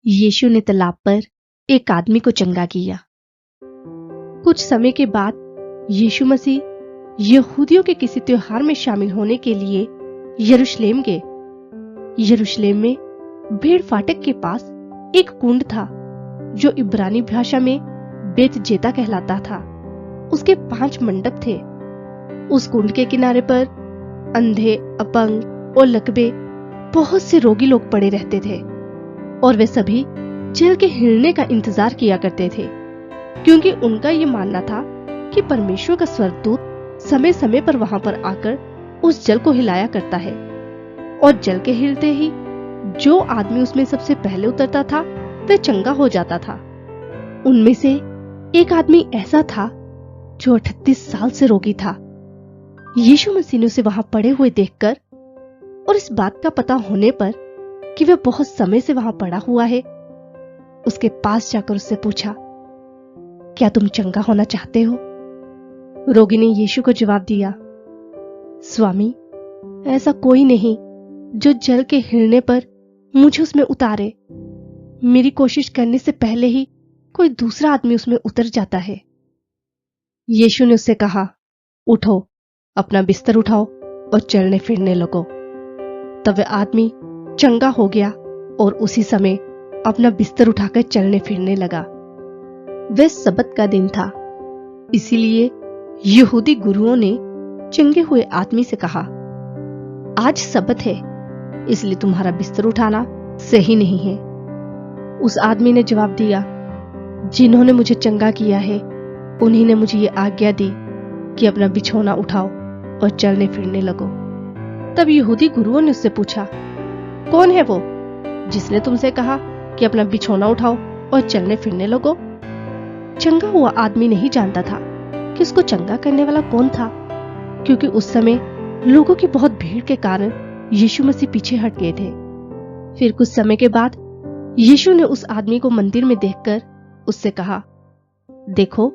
यीशु ने तालाब पर एक आदमी को चंगा किया। कुछ समय के बाद यीशु मसीह यहूदियों के किसी त्योहार में शामिल होने के लिए यरूशलेम गए। यरूशलेम में भेड़ फाटक के पास एक कुंड था जो इब्रानी भाषा में बेत जेता कहलाता था। उसके 5 मंडप थे। उस कुंड के किनारे पर अंधे, अपंग और लकवे बहुत से रोगी लोग पड़े रहते थे और वे सभी जल के हिलने का इंतजार किया करते थे, क्योंकि उनका ये मानना था कि परमेश्वर का स्वर्गदूत समय समय पर वहां पर आकर उस जल को हिलाया करता है और जल के हिलते ही जो आदमी उसमें सबसे पहले उतरता था वह चंगा हो जाता था। उनमें से एक आदमी ऐसा था जो 38 साल से रोगी था। यीशु मसीह ने उसे वहां पड़े हुए देखकर और इस बात का पता होने पर कि वह बहुत समय से वहां पड़ा हुआ है, उसके पास जाकर उससे पूछा, क्या तुम चंगा होना चाहते हो? रोगी ने यीशु को जवाब दिया, स्वामी, ऐसा कोई नहीं जो जल के हिलने पर मुझे उसमें उतारे। मेरी कोशिश करने से पहले ही कोई दूसरा आदमी उसमें उतर जाता है। यीशु ने उससे कहा, उठो, अपना बिस्तर उठाओ और चलने फिरने लगो। तब वह आदमी चंगा हो गया और उसी समय अपना बिस्तर उठाकर चलने फिरने लगा। वह सबत का दिन था, इसीलिए यहूदी गुरुओं ने चंगे हुए आदमी से कहा, आज सबत है, इसलिए तुम्हारा बिस्तर उठाना सही नहीं है। उस आदमी ने जवाब दिया, जिन्होंने मुझे चंगा किया है उन्हीं ने मुझे ये आज्ञा दी कि अपना बिछौना उठाओ और चलने फिरने लगो। तब यहूदी गुरुओं ने उससे पूछा, कौन है वो जिसने तुमसे कहा कि अपना बिछौना उठाओ और चलने फिरने लगो? चंगा हुआ आदमी नहीं जानता था कि उसको चंगा करने वाला कौन था, क्योंकि उस समय लोगों की बहुत भीड़ के कारण यीशु मसीह पीछे हट गए थे। फिर कुछ समय के बाद यीशु ने उस आदमी को मंदिर में देखकर उससे कहा, देखो,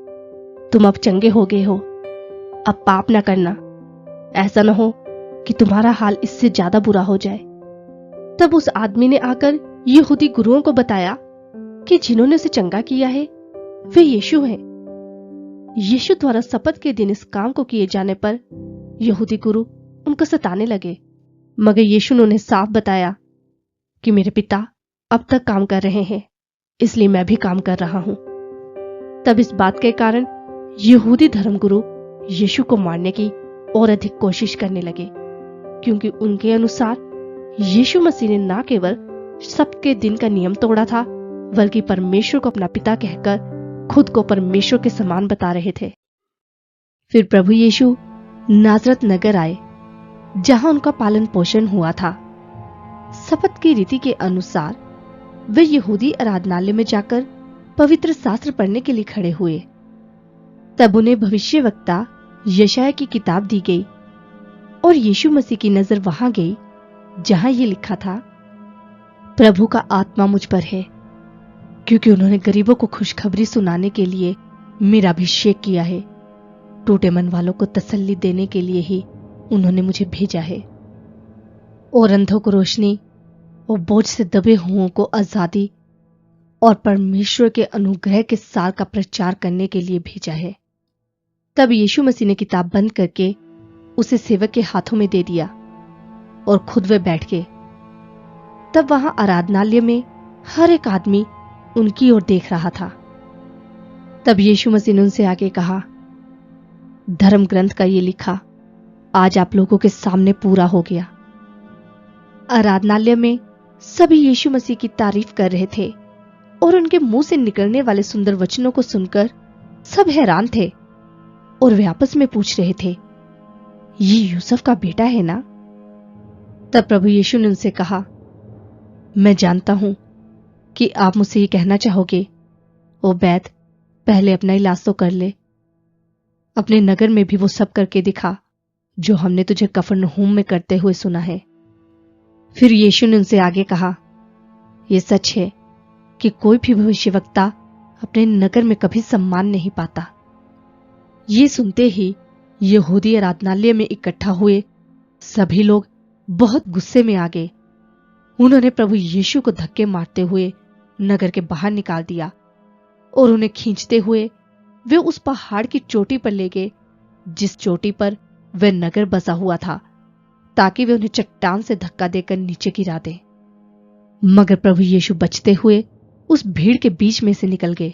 तुम अब चंगे हो गए हो, अब पाप न करना, ऐसा न हो कि तुम्हारा हाल इससे ज्यादा बुरा हो जाए। तब उस आदमी ने आकर यहूदी गुरुओं को बताया कि जिन्होंने उसे चंगा किया है वे यीशु हैं। यीशु द्वारा शपथ के दिन इस काम को किए जाने पर यहूदी गुरु उनको सताने लगे, मगर यीशु ने उन्हें साफ बताया कि मेरे पिता अब तक काम कर रहे हैं, इसलिए मैं भी काम कर रहा हूं। तब इस बात के कारण यहूदी धर्मगुरु यीशु को मारने की और अधिक कोशिश करने लगे, क्योंकि उनके अनुसार यीशु मसीह ने न केवल सबके दिन का नियम तोड़ा था, बल्कि परमेश्वर को अपना पिता कहकर खुद को परमेश्वर के समान बता रहे थे। फिर प्रभु यीशु नाजरत नगर आए, जहां उनका पालन पोषण हुआ था। शपथ की रीति के अनुसार वे यहूदी आराधनालय में जाकर पवित्र शास्त्र पढ़ने के लिए खड़े हुए। तब उन्हें भविष्यवक्ता यशायाह की किताब दी गई और यीशु मसीह की नजर वहां गई जहां ये लिखा था, प्रभु का आत्मा मुझ पर है, क्योंकि उन्होंने गरीबों को खुशखबरी सुनाने के लिए मेरा अभिषेक किया है। टूटे मन वालों को तसल्ली देने के लिए ही उन्होंने मुझे भेजा है, और अंधों को रोशनी और बोझ से दबे हुओं को आजादी और परमेश्वर के अनुग्रह के सार का प्रचार करने के लिए भेजा है। तब यीशु मसीह ने किताब बंद करके उसे सेवक के हाथों में दे दिया और खुद वे बैठ गए। तब वहां आराधनालय में हर एक आदमी उनकी ओर देख रहा था। तब यीशु मसीह ने उनसे आगे कहा, धर्म ग्रंथ का ये लिखा आज आप लोगों के सामने पूरा हो गया। आराधनालय में सभी यीशु मसीह की तारीफ कर रहे थे और उनके मुंह से निकलने वाले सुंदर वचनों को सुनकर सब हैरान थे और वे आपस में पूछ रहे थे, ये यूसुफ का बेटा है ना? तब प्रभु यीशु ने उनसे कहा, मैं जानता हूं कि आप मुझसे ये कहना चाहोगे, ओ बैद, पहले अपना इलाज तो कर ले। अपने नगर में भी वो सब करके दिखा जो हमने तुझे कफरनहूम में करते हुए सुना है। फिर यीशु ने उनसे आगे कहा, यह सच है कि कोई भी भविष्यवक्ता अपने नगर में कभी सम्मान नहीं पाता। ये सुनते ही यहूदी आराधनालय में इकट्ठा हुए सभी लोग बहुत गुस्से में आ गए। उन्होंने प्रभु यीशु को धक्के मारते हुए नगर के बाहर निकाल दिया और उन्हें खींचते हुए वे उस पहाड़ की चोटी पर ले गए जिस चोटी पर वह नगर बसा हुआ था, ताकि वे उन्हें चट्टान से धक्का देकर नीचे गिरा दें। मगर प्रभु यीशु बचते हुए उस भीड़ के बीच में से निकल गए